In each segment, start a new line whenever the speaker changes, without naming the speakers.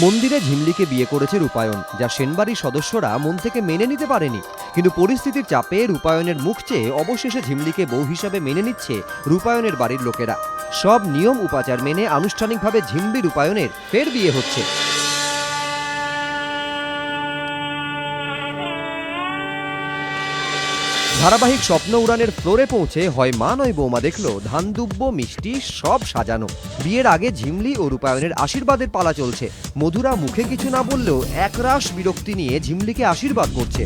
মন্দিরে ঝিমলিকে বিয়ে করেছে রূপায়ণ, যা সেনবাড়ির সদস্যরা মন থেকে মেনে নিতে পারেনি। কিন্তু পরিস্থিতির চাপে রূপায়ণের মুখ চেয়ে অবশেষে ঝিমলিকে বউ হিসাবে মেনে নিচ্ছে রূপায়ণের বাড়ির লোকেরা। সব নিয়ম উপাচার মেনে আনুষ্ঠানিকভাবে ঝিমলি রূপায়ণের ফের বিয়ে হচ্ছে। ধারাবাহিক স্বপ্ন উড়ানের ফ্লোরে পৌঁছে হয় মা নয় বৌমা দেখলো ধানদুব্য মিষ্টি সব সাজানো। বিয়ের আগে ঝিমলি ও রূপায়ণের আশীর্বাদের পালা চলছে। মধুরা মুখে কিছু না বললেও একরাশ বিরক্তি নিয়ে ঝিমলিকে আশীর্বাদ করছে।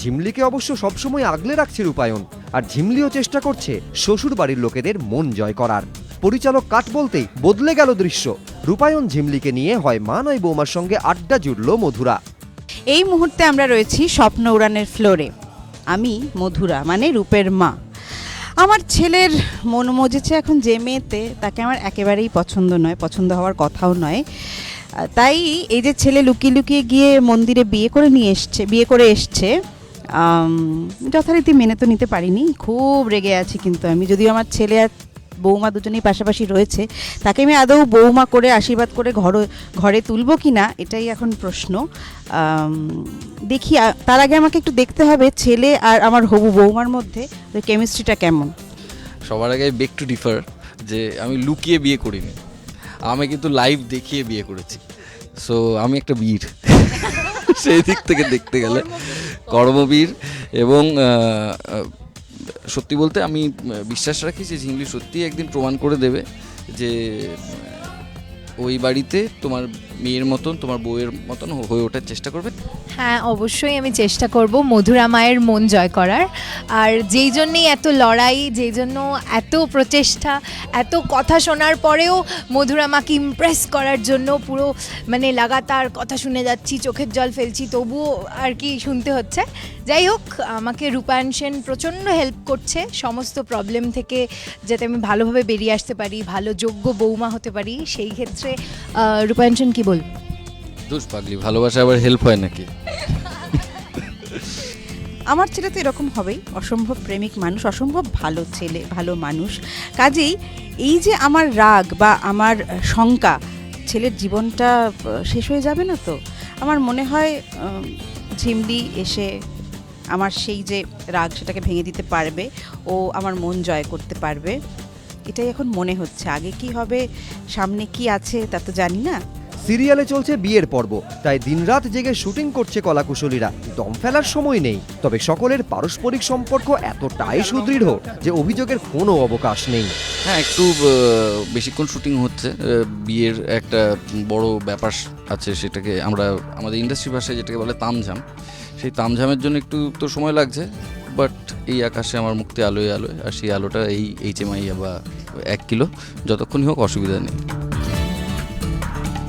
ঝিমলিকে অবশ্য সবসময় আগলে রাখছে রূপায়ণ, আর ঝিমলিও চেষ্টা করছে শ্বশুর বাড়ির লোকেদের মন জয় করার। পরিচালক কাট বলতেই বদলে গেল দৃশ্য। রূপায়ণ ঝিমলিকে নিয়ে হয় মা নয় বৌমার সঙ্গে আড্ডা জুড়ল মধুরা।
এই মুহূর্তে আমরা রয়েছি স্বপ্ন উড়ানের ফ্লোরে। আমি মধুরা, মানে রূপের মা। আমার ছেলের মন মজেছে এখন যে মেয়েতে, তাকে আমার একেবারেই পছন্দ নয়, পছন্দ হওয়ার কথাও নয়। তাই এই যে ছেলে লুকিয়ে লুকিয়ে গিয়ে মন্দিরে বিয়ে করে এসছে, যথারীতি মেনে তো নিতে পারিনি। খুব রেগে আছি কিন্তু আমি, যদিও আমার ছেলে আর বৌমা দুজনেই পাশাপাশি রয়েছে, তাকে আমি আদৌ বৌমা করে আশীর্বাদ করে ঘরে তুলবো কি না এটাই এখন প্রশ্ন। দেখি, তার আগে আমাকে একটু দেখতে হবে ছেলে আর আমার হবু বৌমার মধ্যে কেমিস্ট্রিটা কেমন।
সবার আগে বেক টু ডিফার যে আমি লুকিয়ে বিয়ে করিনি, আমি কিন্তু লাইভ দেখিয়ে বিয়ে করেছি। সো আমি একটা বীর সেই দিক থেকে দেখতে গেলে কর্মবীর। এবং সত্যি বলতে আমি বিশ্বাস রাখি যে ঝিমলি সত্যিই একদিন প্রমাণ করে দেবে যে ওই বাড়িতে তোমার মেয়ের মতন, তোমার বউয়ের মতন হয়ে ওঠার চেষ্টা করবে।
হ্যাঁ, অবশ্যই আমি চেষ্টা করব মধুরা মায়ের মন জয় করার। আর যেই জন্যেই এত লড়াই, যেই জন্য এত প্রচেষ্টা, এত কথা শোনার পরেও মধুরা মাকে ইমপ্রেস করার জন্য পুরো মানে লাগাতার কথা শুনে যাচ্ছি, চোখের জল ফেলছি, তবুও আর কি শুনতে হচ্ছে। যাই হোক, আমাকে রূপায়ণ সেন প্রচণ্ড হেল্প করছে সমস্ত প্রবলেম থেকে, যাতে আমি ভালোভাবে বেরিয়ে আসতে পারি, ভালো যোগ্য বৌমা হতে পারি। সেই ক্ষেত্রে রূপায়ণ সেন কি বল?
দুষ পাগলি, ভালোবাসা আবার হেল্প হয় নাকি?
আমার ছেলে তো এরকম হবেই, অসম্ভব প্রেমিক মানুষ, অসম্ভব ভালো ছেলে, ভালো মানুষ। কাজেই এই যে আমার রাগ বা আমার শঙ্কা, ছেলের জীবনটা শেষ হয়ে যাবে না তো? আমার মনে হয় ঝিমলি এসে আমার সেই যে রাগ সেটাকে ভেঙে দিতে পারবে, ও আমার মন জয় করতে পারবে, এটাই এখন মনে হচ্ছে। আগে কি হবে, সামনে কি আছে তা তো জানি না।
সিরিয়ালে চলছে বিয়ের পর্ব, তাই দিনরাত জেগে শুটিং করছে কলাকুশলীরা। দম ফেলার সময় নেই, তবে সকলের পারস্পরিক সম্পর্ক এতটাই সুদৃঢ় যে অভিযোগের কোনো অবকাশ নেই।
হ্যাঁ, একটু বেশিক্ষণ শুটিং হচ্ছে, বিয়ের একটা বড় ব্যাপার আছে, সেটাকে আমরা আমাদের ইন্ডাস্ট্রি ভাষায় যেটাকে বলে তামঝাম, সেই তামঝামের জন্য একটু তো সময় লাগছে। বাট এই আকাশে আমার মুক্তি আলোয় আলোয়, আর সেই আলোটা এই HMI বা 1 কিলো, যতক্ষণই হোক অসুবিধা নেই।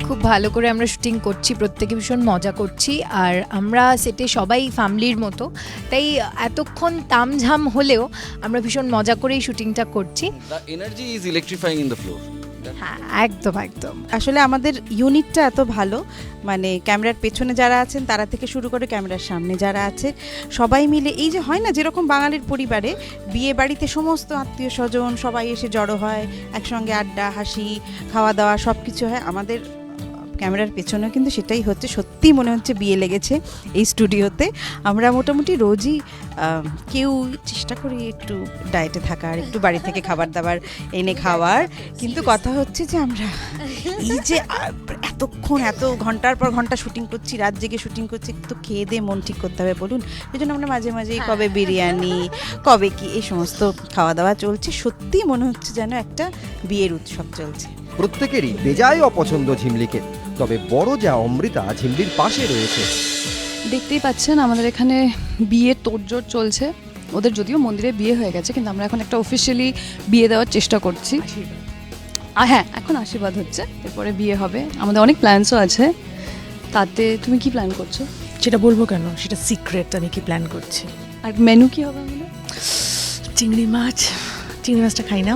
খুব ভালো করে আমরা শুটিং করছি, প্রত্যেকে ভীষণ মজা করছি। আর আমরা সেটে সবাই ফ্যামিলির মতো, তাই এতক্ষণ তামঝাম হলেও আমরা ভীষণ মজা করেই শুটিংটা করছি।
The energy is electrifying in the floor.
হ্যাঁ, একদম একদম।
আসলে আমাদের ইউনিটটা এত ভালো, মানে ক্যামেরার পেছনে যারা আছেন তারা থেকে শুরু করে ক্যামেরার সামনে যারা আছে, সবাই মিলে এই যে হয় না যেরকম বাঙালির পরিবারে বিয়ে বাড়িতে সমস্ত আত্মীয় স্বজন সবাই এসে জড়ো হয়, একসঙ্গে আড্ডা হাসি খাওয়া দাওয়া সব কিছু হয়, আমাদের ক্যামেরার পেছনেও কিন্তু সেটাই হচ্ছে। সত্যি মনে হচ্ছে বিয়ে লেগেছে এই স্টুডিওতে। আমরা মোটামুটি রোজই কেউ চেষ্টা করি একটু ডায়েটে থাকার, একটু বাড়ি থেকে খাবার দাবার এনে খাওয়ার, কিন্তু কথা হচ্ছে যে আমরা এই যে এতক্ষণ এত ঘন্টার পর ঘন্টা শুটিং করছি, রাত জেগে শুটিং করছি, একটু খেয়ে দিয়ে মন ঠিক করতে হবে বলুন। এই জন্য আমরা মাঝে মাঝেই কবে বিরিয়ানি, কবে কি এই সমস্ত খাওয়া দাওয়া চলছে। সত্যি মনে হচ্ছে যেন একটা বিয়ের উৎসব চলছে।
প্রত্যেকেরই বেজায় অপছন্দ ঝিমলিকে, তবে বড় যা অমৃতা ঝিমলির পাশে রয়েছে।
দেখতেই পাচ্ছেন আমাদের এখানে বিয়ের তোড়জোড় চলছে। ওদের যদিও মন্দিরে বিয়ে হয়ে গেছে, কিন্তু আমরা এখন একটা অফিসিয়ালি বিয়ে দেওয়ার চেষ্টা করছি। হ্যাঁ, এখন আশীর্বাদ হচ্ছে, এরপরে বিয়ে হবে। আমাদের অনেক প্ল্যানসও আছে। তাতে তুমি কি প্ল্যান করছো?
সেটা বলবো কেন, সেটা সিক্রেট। আমি কি প্ল্যান করছি,
আর মেনু কি হবে আমাদের?
চিংড়ি মাছটা খাই না,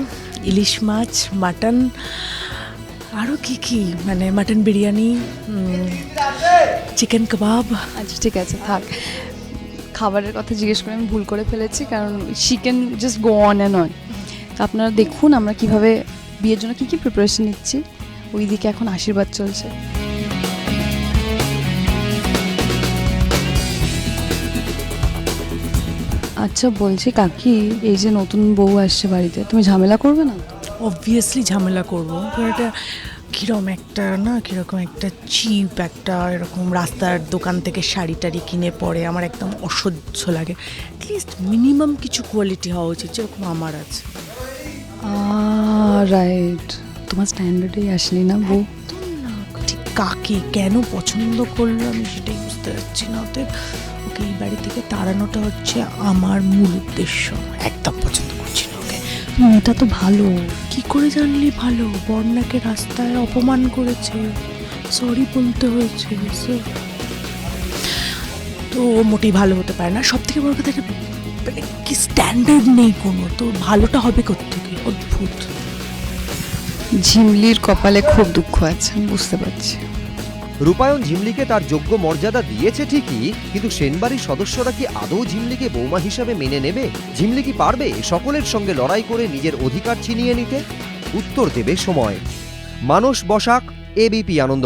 ইলিশ মাছ, মাটন, আরও কি মানে মাটন বিরিয়ানি, চিকেন কাবাব।
আচ্ছা ঠিক আছে, থাক। খাবারের কথা জিজ্ঞেস করে আমি ভুল করে ফেলেছি, কারণ chicken just go on and on. তো আপনারা দেখুন আমরা কিভাবে বিয়ের জন্য কী কী প্রিপারেশন নিচ্ছি, ওই দিকে এখন আশীর্বাদ চলছে। আচ্ছা বলছি কাকি, এই যে নতুন বউ আসছে বাড়িতে, তুমি ঝামেলা করবে না?
অবভিয়াসলি ঝামেলা করবো, কারণ এটা কীরকম একটা না, কীরকম একটা চিপ একটা এরকম রাস্তার দোকান থেকে শাড়ি টাড়ি কিনে পরে আমার একদম অসহ্য লাগে। অ্যাটলিস্ট মিনিমাম কিছু কোয়ালিটি হওয়া উচিত, যেরকম আমার আছে।
রাইট, তোমার স্ট্যান্ডার্ডেই আসলি না বউ।
একদম না, ঠিক কাকে কেন পছন্দ করলো আমি সেটাই বুঝতে পারছি না। অতএব ওকে এই বাড়ি থেকে তাড়ানোটা হচ্ছে আমার মূল উদ্দেশ্য। একদম পছন্দ করছি না ওকে।
এটা তো ভালো।
কি করে জানলি ভালো? বর্ণাকে রাস্তায় অপমান করেছে, সরি বলতে হয়েছে, তো ও মোটেই ভালো হতে পারে না। সব থেকে বড় কথা, মানে কি স্ট্যান্ডার্ড নেই কোনো, তো ভালোটা হবে কোত্থেকে? অদ্ভুত।
ঝিমলির কপালে খুব দুঃখ আছে, বুঝতে পারছি।
রূপায়ণ ঝিমলিকে তার যোগ্য মর্যাদা দিয়েছে ঠিকই, কিন্তু সেনবাড়ির সদস্যরা কি আদৌ ঝিমলিকে বৌমা হিসাবে মেনে নেবে? ঝিমলি কি পারবে সকলের সঙ্গে লড়াই করে নিজের অধিকার ছিনিয়ে নিতে? উত্তর দেবে সময়। মানস বসাক, এবিপি আনন্দ।